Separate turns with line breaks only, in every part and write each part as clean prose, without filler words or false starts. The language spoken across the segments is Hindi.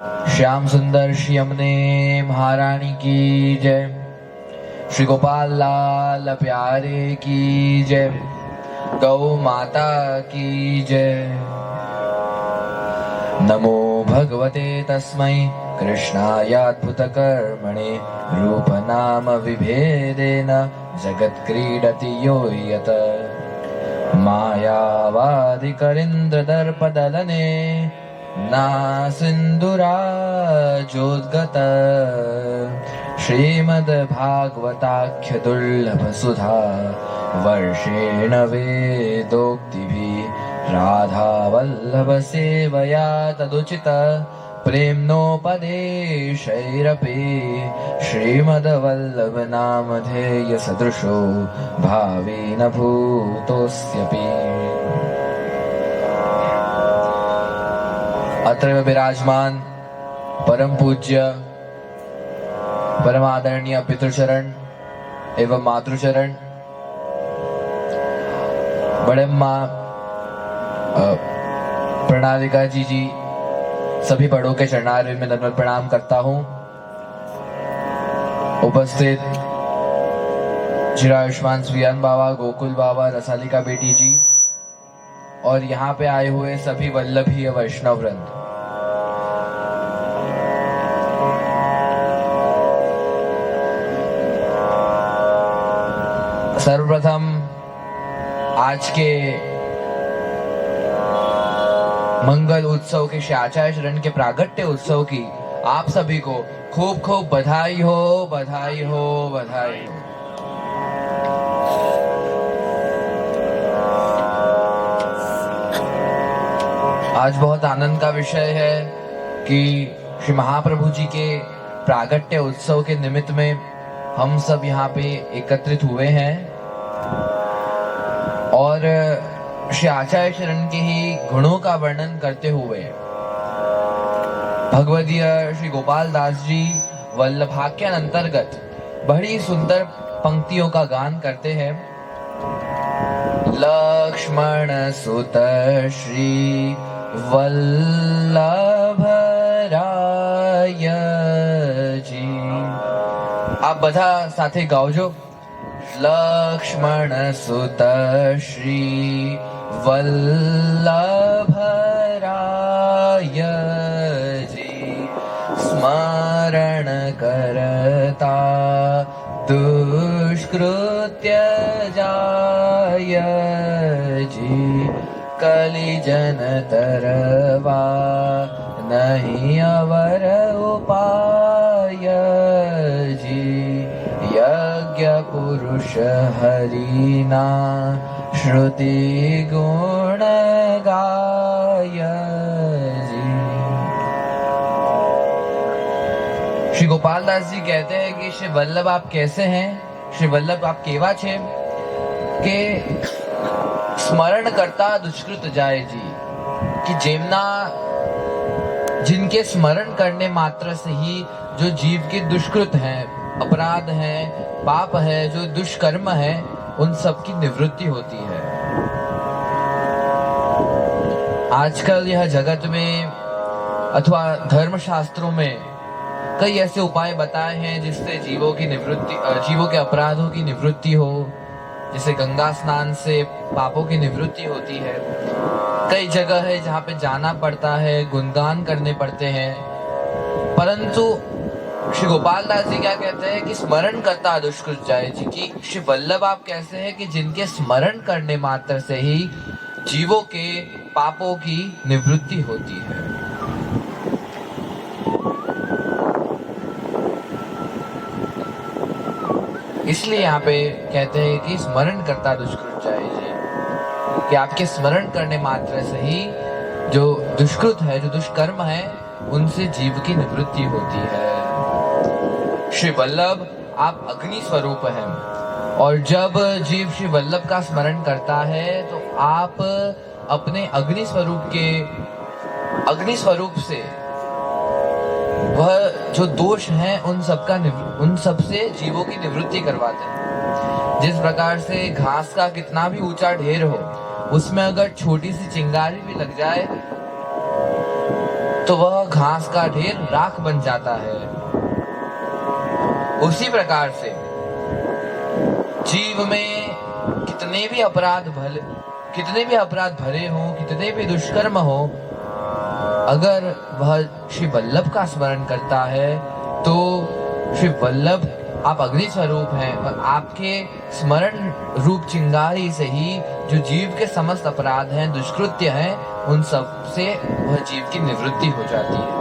श्याम सुंदर श्री यमुने महारानी की जय। श्री गोपाल लाल प्यारे की जय। गौ माता की जय। नमो भगवते तस्मै कृष्णायाद्भुत कर्मणे रूप नाम विभेदेन जगत् क्रीडति यो यत मायावादि करीन्द्रदर्पदलने ना सिंधुराजोद्गत श्रीमद्भागवताख्य दुर्लभ सुधा वर्षेण वेदोक्तिभिः राधा वल्लभ सेवया तदुचित प्रेम्नोपदेशैरपि श्रीमद्वल्लभ नामधेय सदृशो भावेन भूतोऽस्यपि। अत्र विराजमान परम पूज्य परम आदरणीय पितृचरण एवं मातृचरण बड़े माँ प्रणालिका जी सभी बड़ों के चरणारविंद में नम्र प्रणाम करता हूँ। उपस्थित चिरायुष्मान श्रीयान बाबा, गोकुल बाबा, रसालिका बेटी जी और यहाँ पे आए हुए सभी वल्लभीय वैष्णव वृंद, सर्वप्रथम आज के मंगल उत्सव के श्री आचार्य चरण के प्रागट्य उत्सव की आप सभी को खूब खूब बधाई हो, बधाई हो, बधाई हो। आज बहुत आनंद का विषय है कि श्री महाप्रभु जी के प्रागट्य उत्सव के निमित्त में हम सब यहाँ पे एकत्रित हुए हैं और श्री आचार्य चरण के ही गुणों का वर्णन करते हुए भगवदीय श्री गोपाल दास जी वल्लभाख्यान अंतर्गत बड़ी सुंदर पंक्तियों का गान करते हैं। लक्ष्मण सुत श्री वल्लभ राय जी। आप बधा साथे गाओ। लक्ष्मण सुत श्री वल्लभ राय जी स्मरण करता दुष्कृत्य जाय जी कलिजन तरवा नहीं अवर उपाय जी यज्ञ पुरुष हरिना श्रुति गुण गाय जी। श्री गोपाल दास जी कहते हैं कि श्री वल्लभ आप कैसे हैं, श्री वल्लभ आप केवा छे के स्मरण करता दुष्कृत जाए जी कि जेमना जिनके स्मरण करने मात्र से ही जो जीव के दुष्कृत हैं, अपराध है, पाप है, जो दुष्कर्म है, उन सब की निवृत्ति होती है। आजकल यह जगत में अथवा धर्म शास्त्रों में कई ऐसे उपाय बताए हैं जिससे जीवों की निवृत्ति, जीवों के अपराधों की निवृत्ति हो। जैसे गंगा स्नान से पापों की निवृत्ति होती है। कई जगह है जहाँ पे जाना पड़ता है, गुणगान करने पड़ते हैं, परंतु श्री गोपाल दास जी क्या कहते हैं कि स्मरण करता दुष्कृत जाए जी की श्री वल्लभ आप कैसे हैं कि जिनके स्मरण करने मात्र से ही जीवों के पापों की निवृत्ति होती है। इसलिए यहाँ पे कहते हैं कि स्मरण करता दुष्कृत जाए जी कि आपके स्मरण करने मात्र से ही जो दुष्कृत है, जो दुष्कर्म है, उनसे जीव की निवृत्ति होती है। श्री वल्लभ आप अग्नि स्वरूप हैं और जब जीव श्री वल्लभ का स्मरण करता है तो आप अपने अग्नि स्वरूप से वह जो दोष हैं उन सब से जीवों की निवृत्ति करवाते हैं। जिस प्रकार से घास का कितना भी ऊंचा ढेर हो, उसमें अगर छोटी सी चिंगारी भी लग जाए तो वह घास का ढेर राख बन जाता है। उसी प्रकार से जीव में कितने भी अपराध भरे हों, कितने भी दुष्कर्म हो, अगर वह श्री वल्लभ का स्मरण करता है तो श्री वल्लभ आप अग्नि स्वरूप हैं और आपके स्मरण रूप चिंगारी से ही जो जीव के समस्त अपराध हैं, दुष्कृत्य हैं, उन सब से वह जीव की निवृत्ति हो जाती है।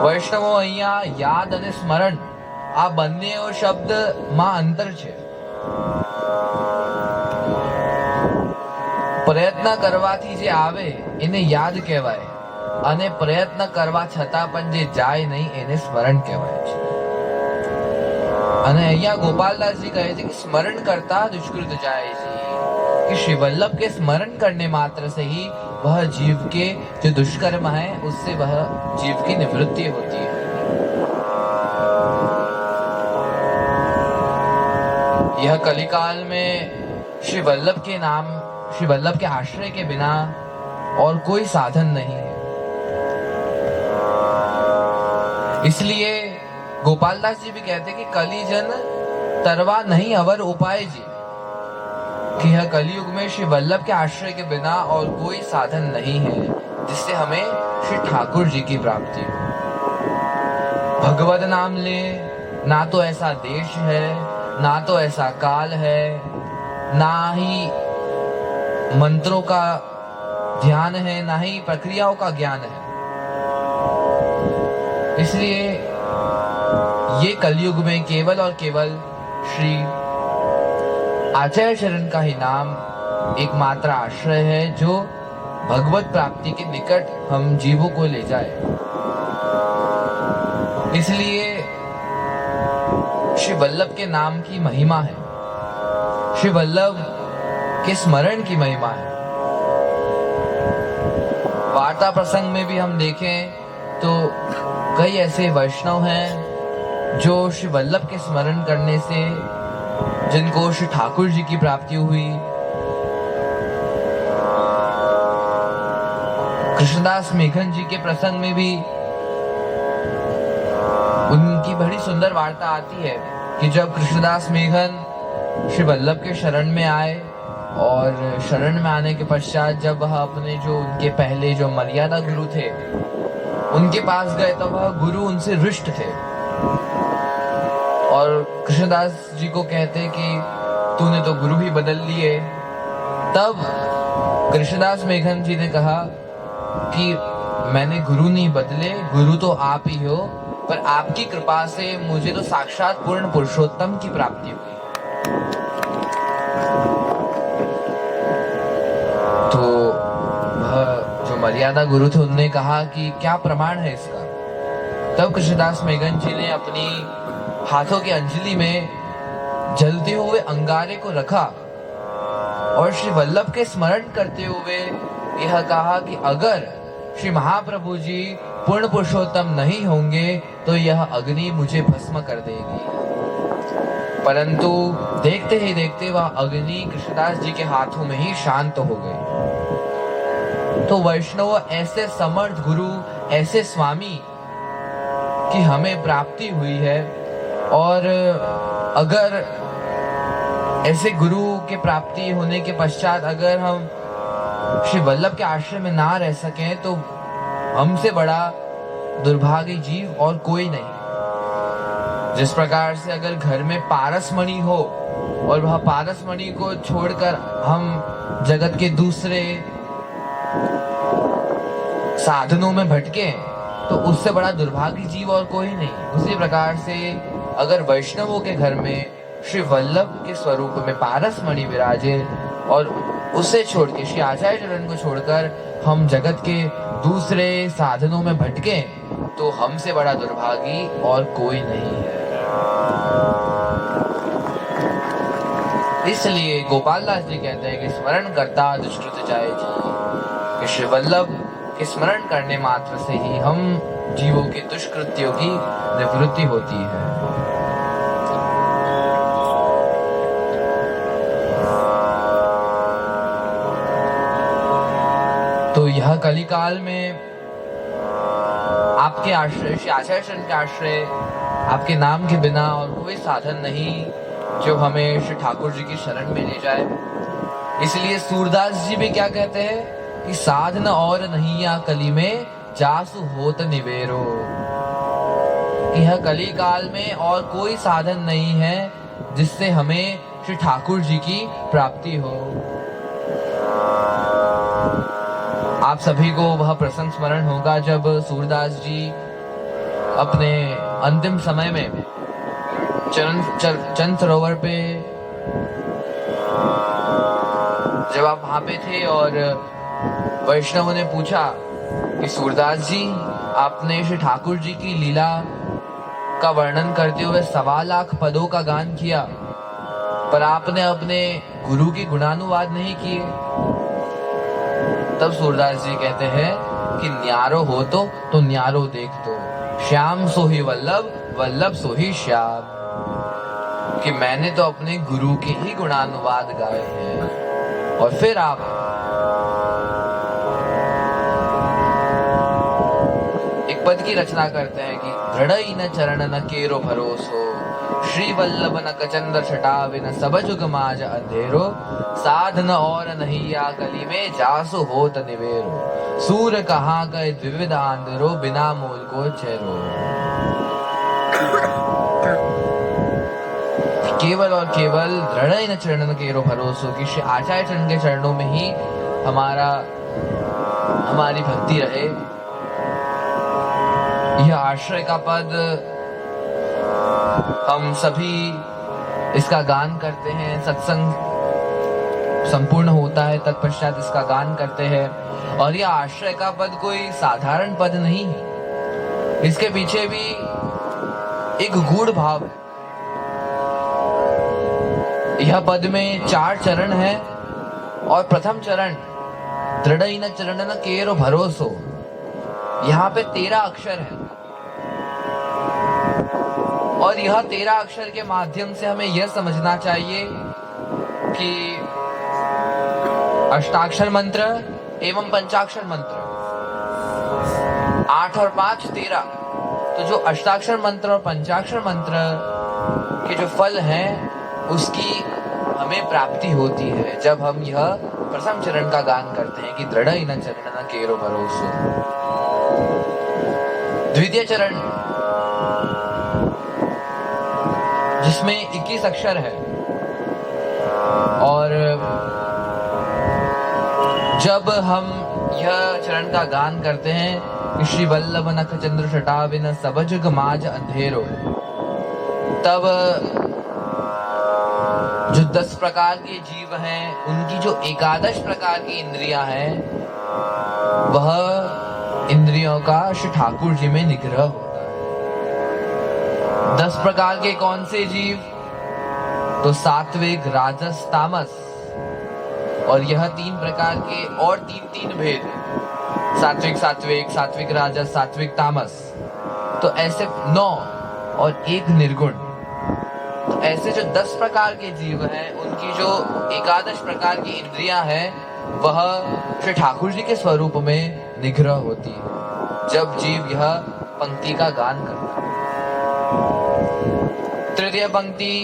वैष्णवो અહીંયા યાદ અને સ્મરણ આ બંનેઓ શબ્દ માં અંતર છે। પ્રયત્ન કરવાથી જે આવે એને યાદ કહેવાય અને પ્રયત્ન કરવા છતાં પણ જે જાય નહીં એને સ્મરણ કહેવાય છે। અને અહીંયા ગોપાલદાસજી કહે છે કે સ્મરણ કરતા દુષ્કૃત જાય છે, कि श्री वल्लभ के स्मरण करने मात्र से ही वह जीव के जो दुष्कर्म है उससे वह जीव की निवृत्ति होती है। यह कलिकाल में श्री वल्लभ के आश्रय के बिना और कोई साधन नहीं है। इसलिए गोपालदास जी भी कहते कि कलिजन तरवा नहीं अवर उपाय जी, कि यह कलयुग में श्री वल्लभ के आश्रय के बिना और कोई साधन नहीं है जिससे हमें श्री ठाकुर जी की प्राप्ति हो। भगवत नाम ले, ना तो ऐसा देश है, ना तो ऐसा काल है, ना ही मंत्रों का ध्यान है, ना ही प्रक्रियाओं का ज्ञान है। इसलिए ये कलयुग में केवल और केवल श्री आचार्य चरण का ही नाम एकमात्र आश्रय है जो भगवत प्राप्ति के निकट हम जीवों को ले जाए। इसलिए श्री वल्लभ के नाम की महिमा है, श्री वल्लभ के स्मरण की महिमा है। वार्ता प्रसंग में भी हम देखें तो कई ऐसे वैष्णव हैं जो श्री वल्लभ के स्मरण करने से जिनको श्री ठाकुर जी की प्राप्ति हुई। कृष्णदास मेघन जी के प्रसंग में भी उनकी बड़ी सुंदर वार्ता आती है कि जब कृष्णदास मेघन श्री वल्लभ के शरण में आए और शरण में आने के पश्चात जब वह अपने जो उनके पहले जो मर्यादा गुरु थे उनके पास गए तो वह गुरु उनसे रुष्ट थे और कृष्णदास जी को कहते कि तूने तो गुरु ही बदल लिए। तब कृष्णदास मेघन जी ने कहा कि मैंने गुरु नहीं बदले, गुरु तो आप ही हो, पर आपकी कृपा से मुझे तो साक्षात पूर्ण पुरुषोत्तम की प्राप्ति हुई। तो वह जो मर्यादा गुरु थे उन्होंने कहा कि क्या प्रमाण है इसका। तब कृष्णदास मेघन जी ने अपनी हाथों की अंजलि में जलते हुए अंगारे को रखा और श्री वल्लभ के स्मरण करते हुए यह कहा कि अगर श्री महाप्रभु जी पूर्ण पुरुषोत्तम नहीं होंगे तो यह अग्नि मुझे भस्म कर देगी। परंतु देखते ही देखते वह अग्नि कृष्णदास जी के हाथों में ही शांत हो गई। तो वैष्णव ऐसे समर्थ गुरु, ऐसे स्वामी की हमें प्राप्ति हुई है और अगर ऐसे गुरु के प्राप्ति होने के पश्चात अगर हम श्री वल्लभ के आश्रय में ना रह सकें तो हमसे बड़ा दुर्भागी जीव और कोई नहीं। जिस प्रकार से अगर घर में पारसमणि हो और वह पारसमणि को छोड़कर हम जगत के दूसरे साधनों में भटके तो उससे बड़ा दुर्भागी जीव और कोई नहीं। उसी प्रकार से अगर वैष्णवों के घर में श्री वल्लभ के स्वरूप में पारसमणि विराजे और उसे छोड़ के श्री आचार्य चरण को छोड़कर हम जगत के दूसरे साधनों में भटके तो हमसे बड़ा दुर्भागी और कोई नहीं है। इसलिए गोपालदास जी कहते हैं कि स्मरण करता दुष्कृत जाए जी, कि श्री वल्लभ के स्मरण करने मात्र से ही हम जीवों के दुष्कृत्यों की निवृत्ति होती है। तो यह कलिकाल में आपके आश्रय, श्री आचार्य चरण के आश्रय, आपके नाम के बिना और कोई साधन नहीं जो हमें श्री ठाकुर जी की शरण में ले जाए। इसलिए सूरदास जी भी क्या कहते हैं कि साधन और नहीं या कली में जासु होत निवेरो, कि यह कली काल में और कोई साधन नहीं है जिससे हमें श्री ठाकुर जी की प्राप्ति हो। आप सभी को वह प्रसंग स्मरण होगा जब सूरदास जी अपने अंतिम समय में चंद सरोवर पे, जब आप वहां पे थे और वैष्णवों ने पूछा कि सूरदास जी, आपने श्री ठाकुर जी की लीला का वर्णन करते हुए 1.25 लाख पदों का गान किया, पर आपने अपने गुरु की गुणानुवाद नहीं किए। तब सूरदास जी कहते हैं कि न्यारो हो तो न्यारो देख दो, श्याम सो ही वल्लभ, वल्लभ सो ही श्याम, कि मैंने तो अपने गुरु के ही गुणानुवाद गाए हैं। और फिर आप एक पद की रचना करते हैं कि दृढ़ न चरण न केरो भरोसो, श्री वल्लभ न कचंद्र छटावे न सब जुग माज अंधेरो, साधन और नहीं या कली में जासु होत निवेरो, सूर कहाँ गए द्विविध आंधरो, बिना मोल को चेरो। केवल और केवल दृढ़ न चरण न केरो भरोसो, कि श्री आचार्य चरण के चरणों में ही हमारी भक्ति रहे। यह आश्रय का पद हम सभी इसका गान करते हैं, सत्संग संपूर्ण होता है तत्पश्चात इसका गान करते हैं। और यह आश्रय का पद कोई साधारण पद नहीं है, इसके पीछे भी एक गूढ़ भाव है। यह पद में 4 चरण है और प्रथम चरण दृढ़ न चरण न केरो भरोसो, यहाँ पे 13 अक्षर है और यह 13 अक्षर के माध्यम से हमें यह समझना चाहिए कि अष्टाक्षर मंत्र एवं पंचाक्षर मंत्र 8 और 5 13, तो जो अष्टाक्षर मंत्र और पंचाक्षर मंत्र के जो फल हैं उसकी हमें प्राप्ति होती है जब हम यह प्रथम चरण का गान करते हैं कि दृढ़ न चरण न केरो भरोसो। द्वितीय चरण जिसमें 21 अक्षर है और जब हम यह चरण का गान करते हैं कि श्री वल्लभ नख चंद्र छटावे न सब जुग माज अंधेरो, तब जो 10 प्रकार के जीव हैं उनकी जो 11 प्रकार की इंद्रियां हैं वह इंद्रियों का श्री ठाकुर जी में निग्रह होता है। 10 प्रकार के कौन से जीव? तो सात्विक, राजस, तामस, और यह 3 प्रकार के और 3 भेद, सात्विक सात्विक, सात्विक राजस, सात्विक तामस, तो ऐसे 9 और 1 निर्गुण। तो ऐसे जो 10 प्रकार के जीव हैं उनकी जो 11 प्रकार की इंद्रियां हैं वह श्री ठाकुर जी के स्वरूप में निग्रह होती है जब जीव यह पंक्ति का गान करता है। तृतीय पंक्ति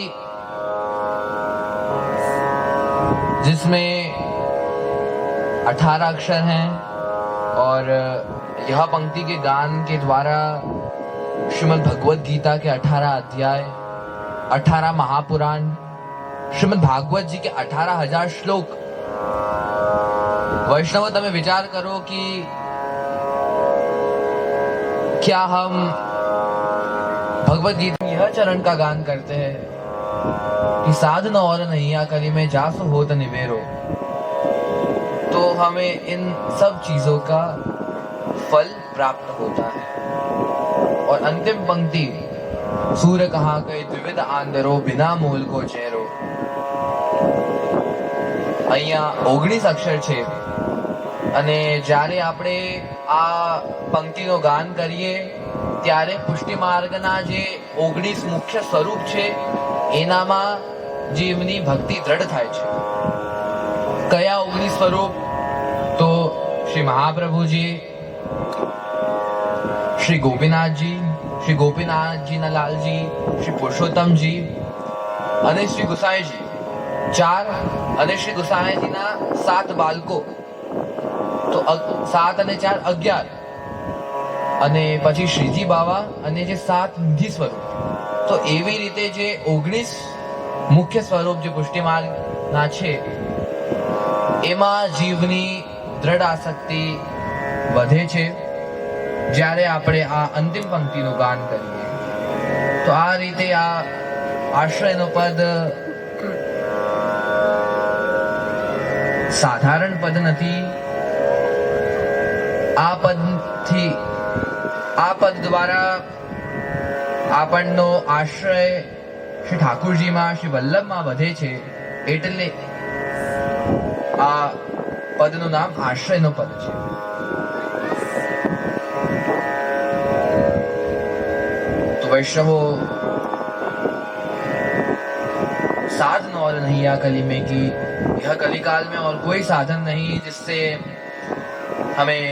जिसमें 18 अक्षर हैं और यह पंक्ति के गान के द्वारा श्रीमद् भगवत गीता के 18 अध्याय, 18 महापुराण, श्रीमद् भागवत जी के 18,000 श्लोक। वैष्णव તમે विचार करो कि क्या हम भगवत गीता यह चरण का गान करते हैं कि साधन और नैया कली में जासु होत निवेरो, तो हमें इन सब चीजों का फल प्राप्त होता है। और अंतिम पंक्ति सूर्य कहाँ गए द्विविध आंधरो, बिना मूल को चेरो, અહીંયા 19 અક્ષર છે અને જ્યારે આપણે આ પંક્તિનો ગાન કરીએ ત્યારે પુષ્ટિ માર્ગના જે 19 મુખ્ય સ્વરૂપ છે એનામાં જીવની ભક્તિ દ્રઢ થાય છે। કયા 19 સ્વરૂપ? તો श्री महाप्रभु जी, श्री गोपीनाथ जी लाल जी, श्री पुरुषोत्तम जी અને શ્રી ગુસાઈજી 4 અને શ્રી ગુસાઈજીના 7 બાળકો, તો 7 અને 4 11, અને પછી શ્રીજી બાવા અને જે 7 નિધિ સ્વરૂપ, તો એવી રીતે જે 19 મુખ્ય સ્વરૂપ જે પુષ્ટિ માર્ગના છે એમાં જીવની દ્રઢ આસક્તિ વધે છે જ્યારે આપણે આ અંતિમ પંક્તિનું ગાન કરીએ. તો આ રીતે આ આશ્રયનો પદ સાધારણ પદ નથી. આ પદ દ્વારા આપણનો આશ્રય શ્રી ઠાકુરજીમાં, શ્રી વલ્લભમાં વધે છે, એટલે આ પદનું નામ આશ્રયનો પદ છે. तो वैष्णवो, साधन और नहीं या कली में कि यह कलिकाल में और कोई साधन नहीं जिससे हमें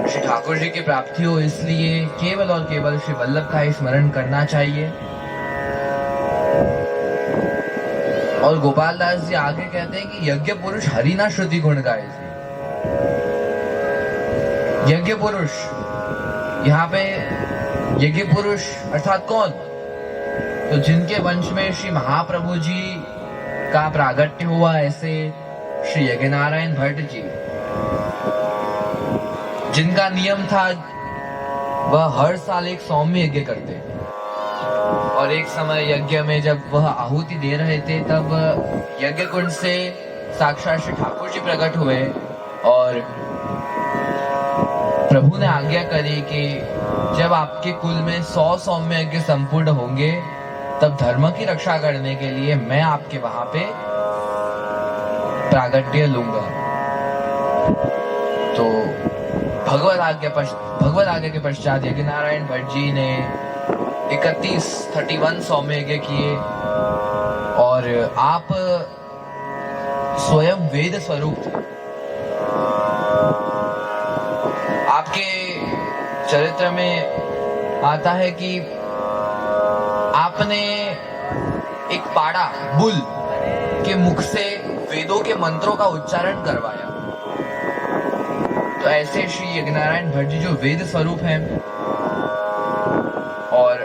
श्री ठाकुर जी की प्राप्ति हो, इसलिए केवल और केवल श्री वल्लभ का ही स्मरण करना चाहिए. और गोपाल दास जी आगे कहते हैं कि यज्ञ पुरुष हरि ना श्रुति गुण गाए. यज्ञ पुरुष, यहाँ पे यज्ञ पुरुष अर्थात कौन? तो जिनके वंश में श्री महाप्रभु जी का प्रागट्य हुआ, ऐसे श्री यज्ञ नारायण भट्ट जी, जिनका नियम था वह हर साल एक सौम्य यज्ञ करते, और एक समय यज्ञ में जब वह आहुति दे रहे थे तब यज्ञ कुंड से साक्षात श्री ठाकुर जी प्रकट हुए और प्रभु ने आज्ञा करी कि जब आपके कुल में 100 सौम्य यज्ञ संपूर्ण होंगे तब धर्म की रक्षा करने के लिए मैं आपके वहां पे प्रागट्य लूंगा. तो भगवत आज्ञा के पश्चात यज्ञ नारायण भट्ट जी ने 31 सौम्य यज्ञ किए, और आप स्वयं वेद स्वरूप थे. आपके चरित्र में आता है कि आपने एक पाड़ा बुल के मुख से वेदों के मंत्रों का उच्चारण करवाया. तो ऐसे श्री यज्ञनारायण भट्ट जी जो वेद स्वरूप हैं, और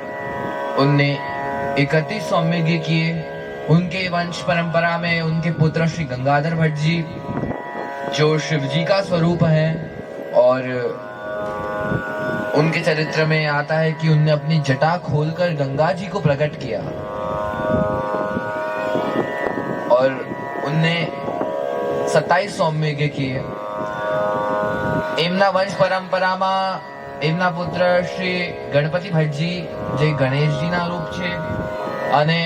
उनने 31 सौम्य यज्ञ किए. उनके वंश परंपरा में उनके पुत्र श्री गंगाधर भट्ट जी जो शिव जी का स्वरूप है, और उनके चरित्र में आता है कि उनने अपनी जटा खोलकर गंगा जी को प्रकट किया, और उनने 27 सौम्य यज्ञ किए. एमना वंश परंपरा में एमना पुत्र श्री गणपति भट्टजी जे गणेश जी ना रूप छे, અને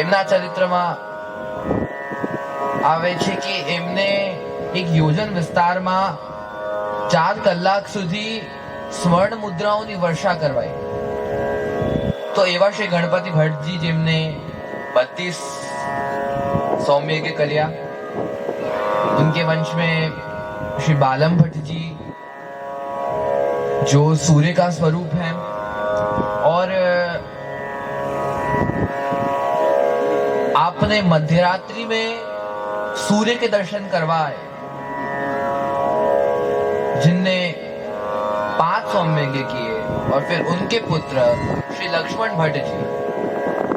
એમના ચરિત્રમાં આવે છે કે એમને એક યોજન વિસ્તારમાં 4 કલાક સુધી સ્વર્ણ મુદ્રાઓની વર્ષા કરવાઈ. તો એવા શ્રી ગણપતિ ભટ્ટજી જેમને 32 सौम्य यज्ञ કર્યા. उनके वंश में श्री बालम भट्ट जी जो सूर्य का स्वरूप है, और आपने मध्यरात्रि में सूर्य के दर्शन करवाए, जिनने 5 सौम्य यज्ञ किए. और फिर उनके पुत्र श्री लक्ष्मण भट्ट जी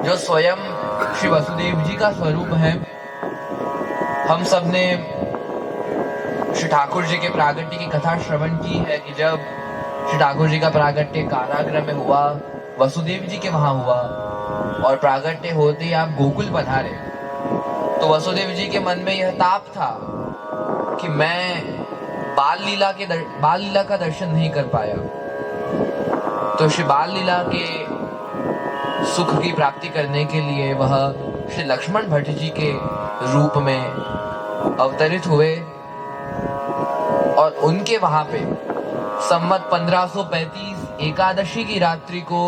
जो स्वयं श्री वसुदेव जी का स्वरूप है. हम सब ने श्री ठाकुर जी के प्रागट्य की कथा श्रवण की है कि जब श्री ठाकुर जी का प्रागट्य कारागृह में हुआ, वसुदेव जी के वहां हुआ, और प्रागट्य होते ही आप गोकुल पधारे, तो वसुदेव जी के मन में यह ताप था कि मैं बाल लीला का दर्शन नहीं कर पाया. तो श्री बाल लीला के सुख की प्राप्ति करने के लिए वह श्री लक्ष्मण भट्ट जी के रूप में अवतरित हुए, और उनके वहां पे संवत 1535 एकादशी की रात्रि को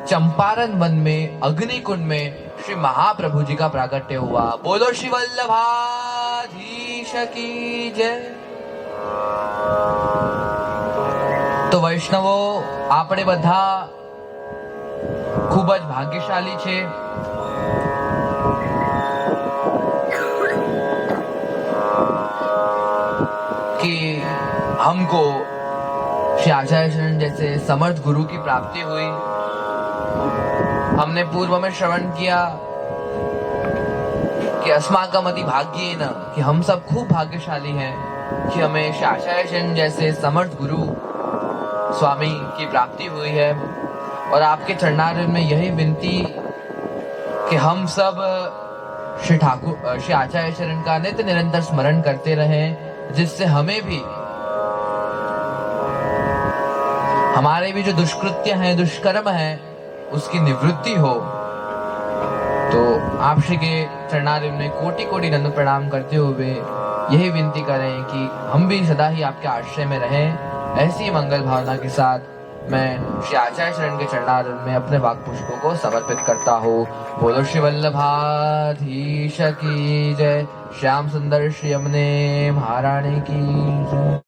चंपारण वन में अग्निकुंड में श्री महाप्रभु जी का प्रागट्य हुआ. बोलो श्री वल्लभाधीश. वल्लभाधीश की जय। તો વૈષ્ણવો, આપણે બધા ખૂબ જ ભાગ્યશાળી છે कि हमको श्री आचार्य शरण जैसे समर्थ गुरु की प्राप्ति हुई। हमने पूर्व में श्रवण किया कि अस्माकम अति भाग्येन, कि हम सब खूब भाग्यशाली हैं कि हमें श्री आचार्य शरण जैसे समर्थ गुरु स्वामी की प्राप्ति हुई है। और आपके चरणारविंद में यही विनती कि हम सब श्री आचार्य शरण का नित्य निरंतर स्मरण करते रहें, जिससे हमें भी, हमारे भी जो दुष्कृत्य हैं, दुष्कर्म हैं, उसकी निवृत्ति हो। तो आप श्री के चरणारविंद में कोटि कोटि दंड प्रणाम करते हुए यही विनती करें कि हम भी सदा ही आपके आश्रय में रहें। ऐसी मंगल भावना के साथ मैं श्री आचार्य शरण के चरणारविंद में अपने वाक पुष्पों को समर्पित करता हूँ। बोलो श्री वल्लभाधीश की जय। श्याम सुंदर श्री यमुने महारानी की जय।